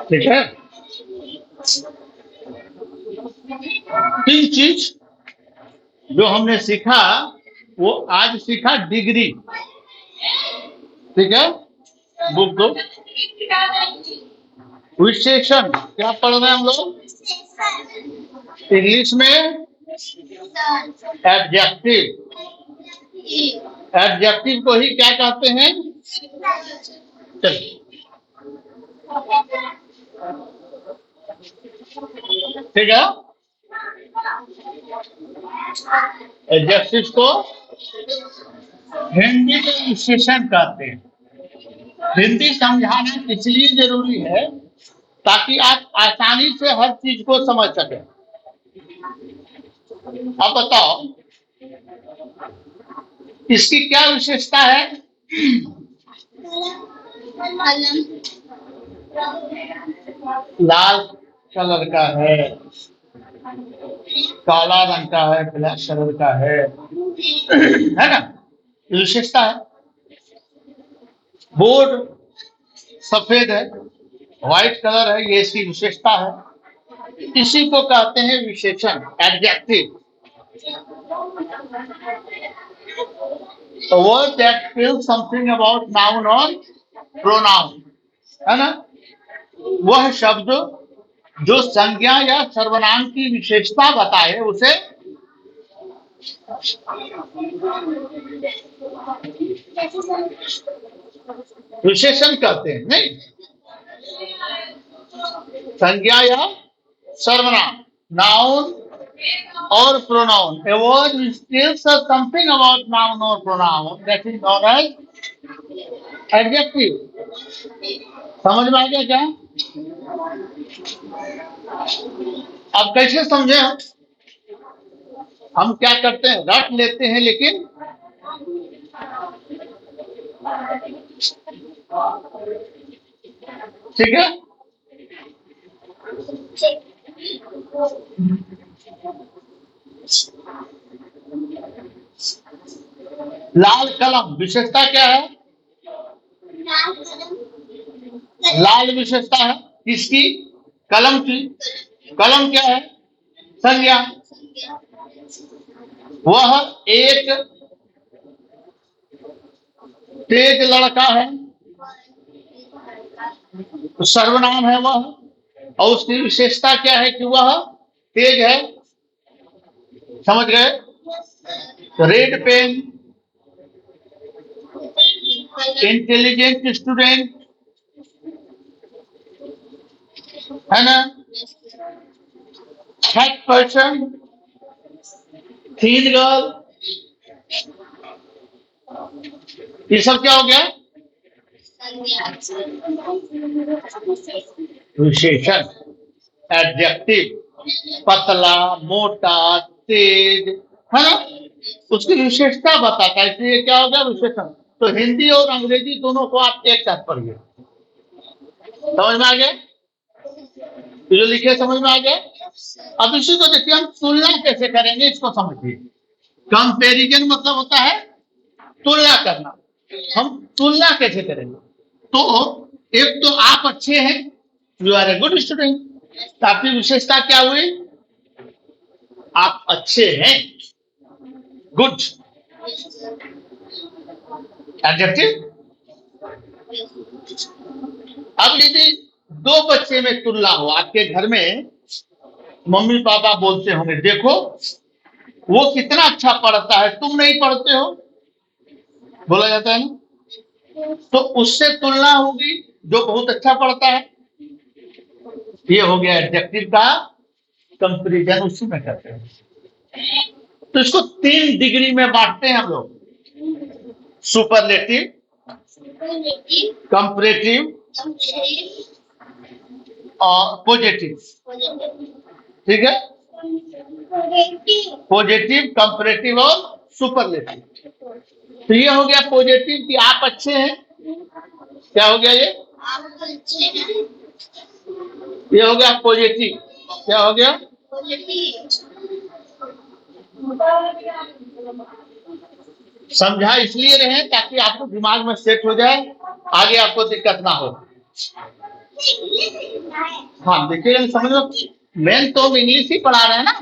ठीक है। तीन चीज जो हमने सीखा वो आज सीखा डिग्री। ठीक है, बुक दो। विशेषण क्या पढ़ रहे हैं हम लोग? इंग्लिश में एडजेक्टिव। एडजेक्टिव को ही क्या कहते हैं? चलिए, ठीक है। एडजेक्टिव को हिंदी में विशेषण कहते हैं। हिंदी समझाना इसलिए जरूरी है ताकि आप आसानी से हर चीज को समझ सकें। अब बताओ इसकी क्या विशेषता है? लाल कलर का है, काला रंग का है, ब्लैक कलर का है ना? विशेषता है। बोर्ड सफेद है, व्हाइट कलर है, ये इसकी विशेषता है। इसी को कहते हैं विशेषण, adjective. Word that tells something about noun और प्रोनाउन, है ना? वह शब्द जो संज्ञा या सर्वनाम की विशेषता बताए उसे विशेषण कहते हैं। नहीं, संज्ञा या सर्वनाम, नाउन और pronoun. A word which tells us something about noun or pronoun that is known as adjective। समझ में आ गया क्या? अब कैसे समझे? हम क्या करते हैं, रट लेते हैं, लेकिन ठीक है। लाल कलम विशेषता क्या है? लाल विशेषता है किसकी? कलम की। कलम क्या है? संज्ञा। वह एक तेज लड़का है, सर्वनाम है वह, और उसकी विशेषता क्या है कि वह तेज है। समझ गए? रेड पेन, इंटेलिजेंट स्टूडेंट, है ना? फैट पर्सन, थीन गर्ल, ये सब क्या हो गया? विशेषण, एडजेक्टिव। पतला, मोटा, तेज, है ना? उसकी विशेषता बताता है, इसलिए क्या हो गया? विशेषण। तो हिंदी और अंग्रेजी दोनों को आप एक साथ पढ़िए। समझ में आ गया? तो जो लिखे समझ में आ गया? अब इसी को देखिए हम तुलना कैसे करेंगे, इसको समझिए। कंपैरिजन मतलब होता है तुलना करना। हम तुलना कैसे करेंगे? तो एक तो आप अच्छे हैं, you are a good student, तो आपकी विशेषता क्या हुई? आप अच्छे हैं, गुड, एडजेक्टिव। अब यदि दो बच्चे में तुलना हो, आपके घर में मम्मी पापा बोलते होंगे देखो वो कितना अच्छा पढ़ता है, तुम नहीं पढ़ते हो, बोला जाता है ना? तो उससे तुलना होगी जो बहुत अच्छा पढ़ता है। ये हो गया एडजेक्टिव का कंपैरिजन, उसी में करते हैं। तो इसको 3 डिग्री में बांटते हैं हम लोग, सुपरलेटिव, कंपैरेटिव और पॉजिटिव। ठीक है, पॉजिटिव, कंपैरेटिव और सुपरलेटिव। तो ये हो गया पॉजिटिव कि आप अच्छे हैं। क्या हो गया? ये हो गया पॉजिटिव। क्या हो गया? समझा इसलिए रहे ताकि आपको दिमाग में सेट हो जाए, आगे आपको दिक्कत ना हो। हाँ देखिए, समझ लो, मेन तो हम इंग्लिश ही पढ़ा रहे हैं ना,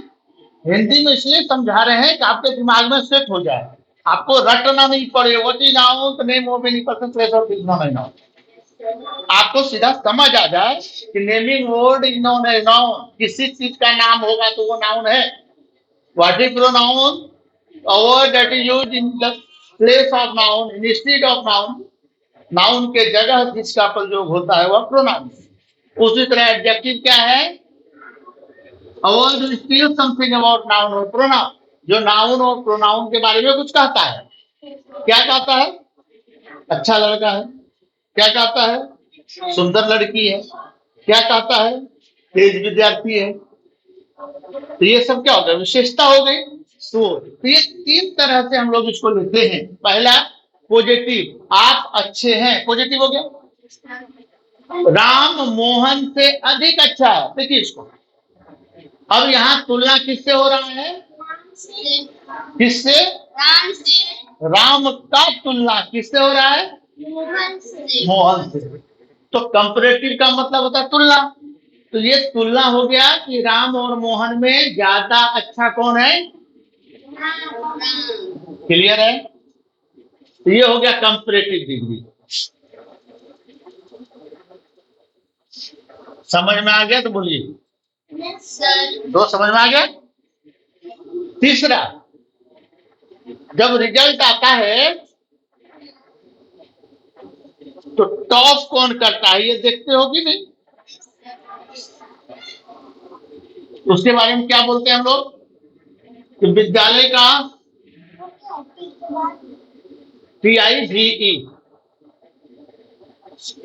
हिंदी में इसलिए समझा रहे हैं कि आपके दिमाग में सेट हो जाए, आपको रटना नहीं पड़े। What is noun, name of any person, place of is known noun, आपको सीधा समझ आ जाए कि naming word is known as noun. किसी चीज का नाम होगा तो वो नाउन है। What is pronoun, a word that is used in the place of noun instead of noun, noun के जगह जिसका प्रयोग होता है वह प्रोनाउन। उसी तरह एडजेक्टिव क्या है, a word which tells something about noun और प्रोनाउन, जो नाउन और प्रोनाउन के बारे में कुछ कहता है। क्या कहता है, अच्छा लड़का है, क्या कहता है सुंदर लड़की है, क्या कहता है तेज विद्यार्थी है। तो ये सब क्या हो गया, विशेषता हो गई। तो ये तीन तरह से हम लोग इसको लेते हैं। पहला पॉजिटिव, आप अच्छे हैं, पॉजिटिव हो गया। राम मोहन से अधिक अच्छा है, देखिए इसको। अब यहाँ तुलना किससे हो रहा है, किससे, राम से। राम का तुलना किससे हो रहा है, मोहन से। मोहन से। तो कंपैरेटिव का मतलब होता है तुलना। तो ये तुलना हो गया कि राम और मोहन में ज्यादा अच्छा कौन है, क्लियर है। तो ये हो गया कंपैरेटिव डिग्री। समझ में आ गया तो बोलिए, दो समझ में आ गया। तीसरा, जब रिजल्ट आता है तो टॉप कौन करता है ये देखते हो कि नहीं, उसके बारे में क्या बोलते हैं हम लोग कि विद्यालय का TIVE।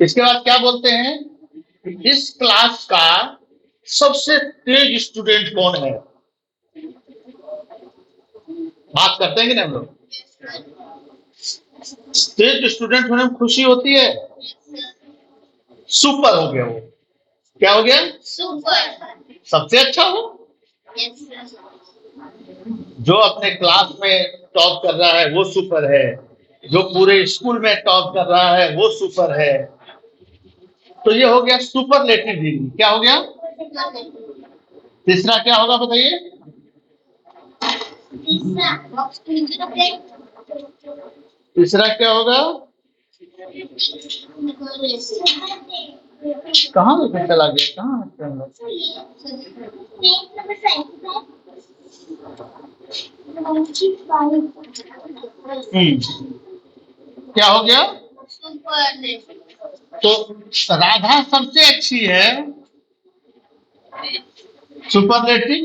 इसके बाद क्या बोलते हैं, इस क्लास का सबसे तेज स्टूडेंट कौन है, बात करते हैं कि नहीं हम लोग। तेज स्टूडेंट होने में खुशी होती है, सुपर हो गया वो, क्या हो गया, सुपर, सबसे अच्छा हो। जो अपने क्लास में टॉप कर रहा है वो सुपर है, जो पूरे स्कूल में टॉप कर रहा है वो सुपर है। तो ये हो गया सुपरलेटिव डिग्री। क्या हो गया, तीसरा क्या होगा बताइए, तीसरा क्या होगा, कहाँ लेकर चला गया, कहाँ क्या हो गया, तो राधा सबसे अच्छी है, सुपरलेटिव।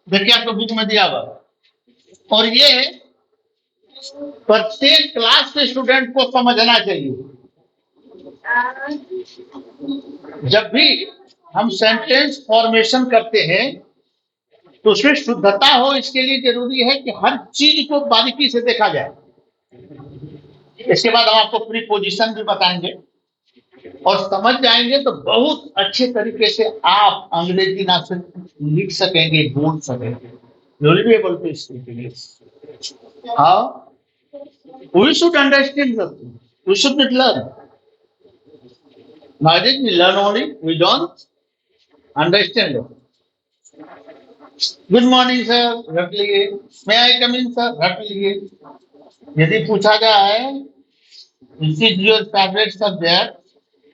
देखिए आपको बुक में दिया हुआ, और ये प्रत्येक क्लास के स्टूडेंट को समझना चाहिए। जब भी हम सेंटेंस फॉर्मेशन करते हैं तो उसमें शुद्धता हो, इसके लिए जरूरी है कि हर चीज को बारीकी से देखा जाए। इसके बाद हम आपको प्रीपोजिशन भी बताएंगे, और समझ जाएंगे तो बहुत अच्छे तरीके से आप अंग्रेजी ना सिर्फ लिख सकेंगे, बोल सकेंगे। You will be able to speak English. How? We should understand something. We should not learn. Nowadays we learn only, we don't understand it. Good morning sir, रट लिए। May I come in sir, रट लिए। यदि पूछा गया है which is your favorite subject,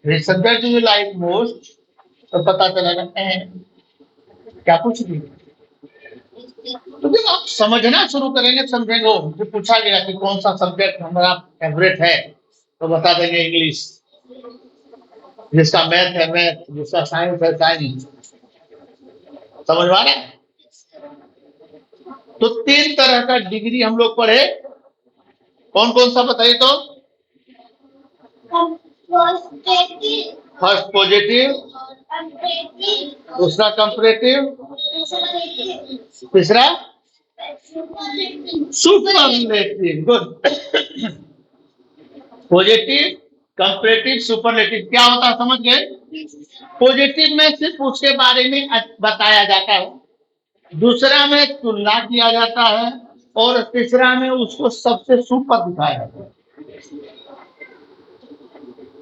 which subject do you like most, तो पता चलेगा क्या पूछ रही। तो जब आप समझना शुरू करेंगे समझेंगे। जो पूछा गया कि कौन सा सब्जेक्ट हमारा फेवरेट है तो बता देंगे इंग्लिश, जिसका मैथ है मैथ, जिसका साइंस है साइंस। समझ में आ रहा है। तो तीन तरह का डिग्री हम लोग पढ़े, कौन कौन सा बताइए तो। फर्स्ट पॉजिटिव, दूसरा कंपैरेटिव, तीसरा superlative. Good. Positive, comparative, superlative क्या होता है समझ गए। पॉजिटिव में सिर्फ उसके बारे में बताया जाता है, दूसरा में तुलना किया जाता है, और तीसरा में उसको सबसे सुपर दिखाया है।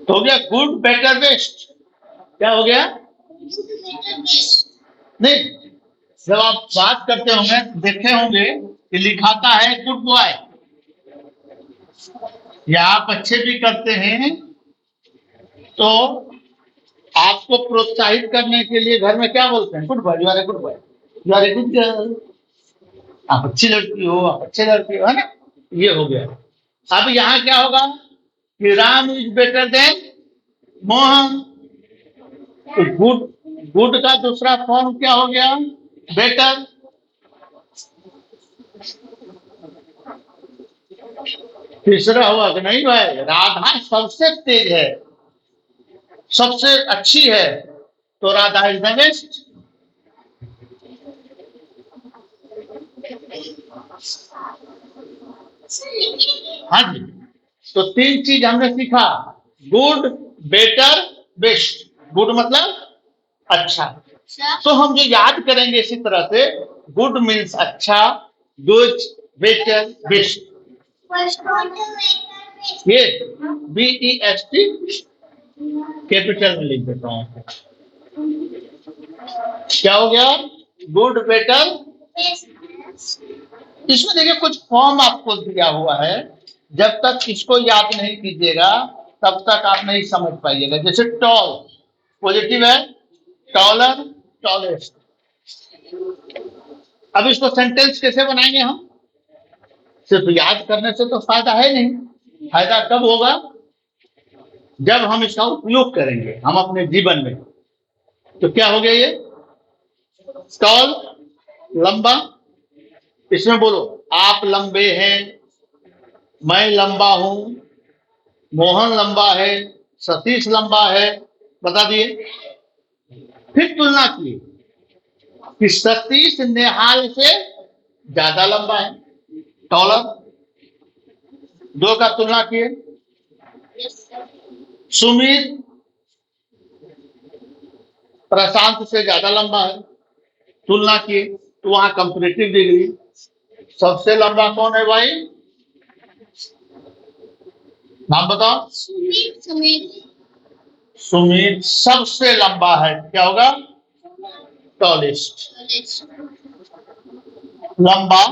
तो हो गया गुड बेटर बेस्ट। क्या हो गया? नहीं, जब आप बात करते होंगे देखे होंगे कि लिखाता है गुड बॉय, या आप अच्छे भी करते हैं तो आपको प्रोत्साहित करने के लिए घर में क्या बोलते हैं? Good boy, you are a good boy, you are a good girl, आप अच्छी लड़की हो, आप अच्छे लड़के हो, है ना? ये हो गया। अब यहाँ क्या होगा कि Ram is better than Mohan. तो गुड, गुड का दूसरा फॉर्म क्या हो गया? बेटर। तीसरा हुआ कि नहीं भाई, राधा सबसे तेज है, सबसे अच्छी है, तो राधा इज द बेस्ट। हाँ जी। तो तीन चीज हमने सीखा, गुड बेटर बेस्ट। गुड मतलब अच्छा, तो हम जो याद करेंगे इसी तरह से, गुड मीन्स अच्छा, गुड बेटर बेस्ट, ये BEST कैपिटल में लिख देता हूं। क्या हो गया? Good better. इसमें देखिए कुछ फॉर्म आपको दिया हुआ है, जब तक इसको याद नहीं कीजिएगा तब तक आप नहीं समझ पाइएगा। जैसे टॉल पॉजिटिव है, टॉलर, टॉलेस्ट। अब इसको सेंटेंस कैसे बनाएंगे हम? सिर्फ याद करने से तो फायदा है नहीं। फायदा कब होगा? जब हम इसका उपयोग करेंगे हम अपने जीवन में। तो क्या हो गया ये? टॉल लंबा, इसमें बोलो आप लंबे हैं, मैं लंबा हूं, मोहन लंबा है, सतीश लंबा है, बता दिए। फिर तुलना की कि सतीश नेहाल से ज्यादा लंबा है, टॉलर। दो का तुलना किए, सुमित प्रशांत से ज्यादा लंबा है, तुलना किए, तो वहां कंपेरेटिव डिग्री। सबसे लंबा कौन है भाई? नाम बताओ। सुमित सबसे लंबा है, क्या होगा? टॉलेस्ट। लंबा,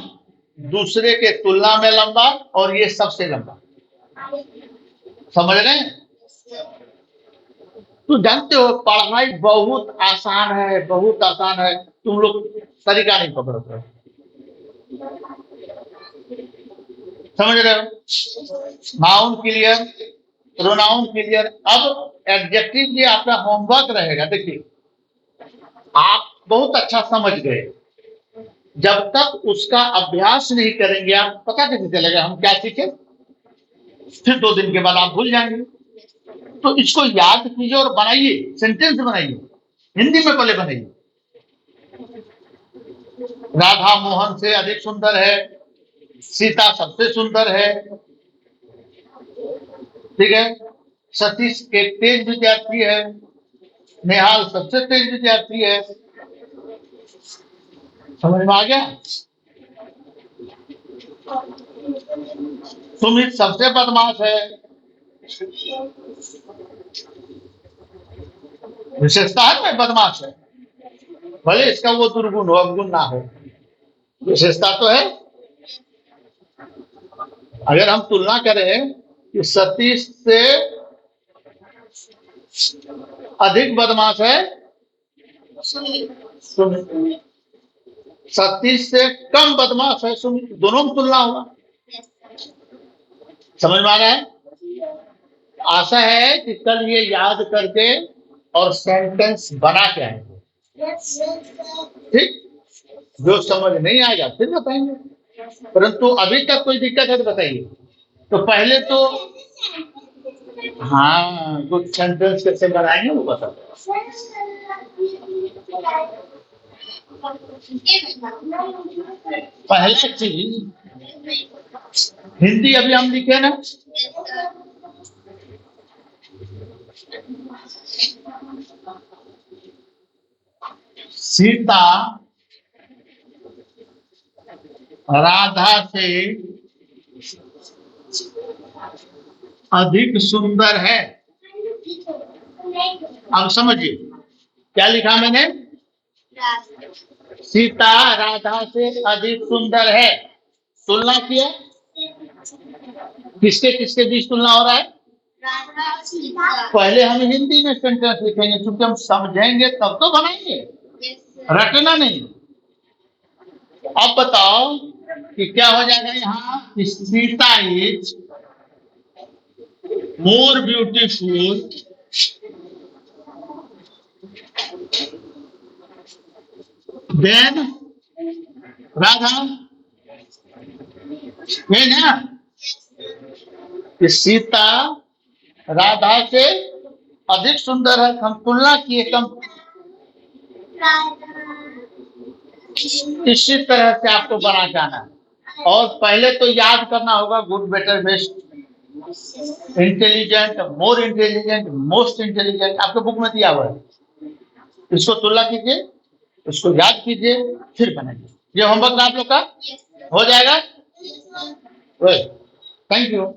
दूसरे के तुलना में लंबा, और ये सबसे लंबा। समझ रहे हैं? तो जानते हो पढ़ाई बहुत आसान है, बहुत आसान है, तुम लोग तरीका नहीं पकड़ते हो। समझ रहे हो? Noun clear, pronoun clear. अब एडजेक्टिव ये आपका होमवर्क रहेगा। देखिए आप बहुत अच्छा समझ गए, जब तक उसका अभ्यास नहीं करेंगे आप पता कैसे चलेगा हम क्या सीखे? फिर 2 दिन के बाद आप भूल जाएंगे। तो इसको याद कीजिए और बनाइए, सेंटेंस बनाइए, हिंदी में पहले बनाइए। राधा मोहन से अधिक सुंदर है, सीता सबसे सुंदर है, ठीक है, सतीश के तेज विद्यार्थी है, नेहाल सबसे तेज विद्यार्थी है। समझ में आ गया? सुमित सबसे बदमाश है, विशेषता है मैं बदमाश है, भले इसका वो दुर्गुण हो अवगुण ना हो, विशेषता तो है। अगर हम तुलना करें कि सतीश से अधिक बदमाश है सुमित, सतीश से कम बदमाश है सुमित, दोनों में तुलना होगा। समझ में आ रहा है? आशा है कि कल ये याद करके और सेंटेंस बना के आएंगे। ठीक, जो समझ नहीं आएगा फिर बताएंगे, परंतु अभी तक कोई दिक्कत है तो बताइए। तो पहले तो हाँ गुड सेंटेंस कैसे बनाएंगे वो बता। पहले चीज हिंदी अभी हम लिखे ना, सीता राधा से अधिक सुंदर है। अब समझिए क्या लिखा मैंने, सीता राधा से अधिक सुंदर है। तुलना किया, किसके किसके बीच तुलना हो रहा है? पहले हम हिंदी में सेंटेंस लिखेंगे क्योंकि हम समझेंगे तब तो बनाएंगे, रटना नहीं। अब बताओ कि क्या हो जाएगा यहाँ, Sita is more beautiful then Radha. ये ना कि सीता राधा से अधिक सुंदर है, हम तुलना किए कम। इसी तरह से आपको बना जाना है। और पहले तो याद करना होगा good better best intelligent more intelligent most intelligent, आपके बुक में दिया हुआ है। इसको तुलना कीजिए, इसको याद कीजिए, फिर बनाइए। ये होमवर्क आप लोग का हो जाएगा। Thank you.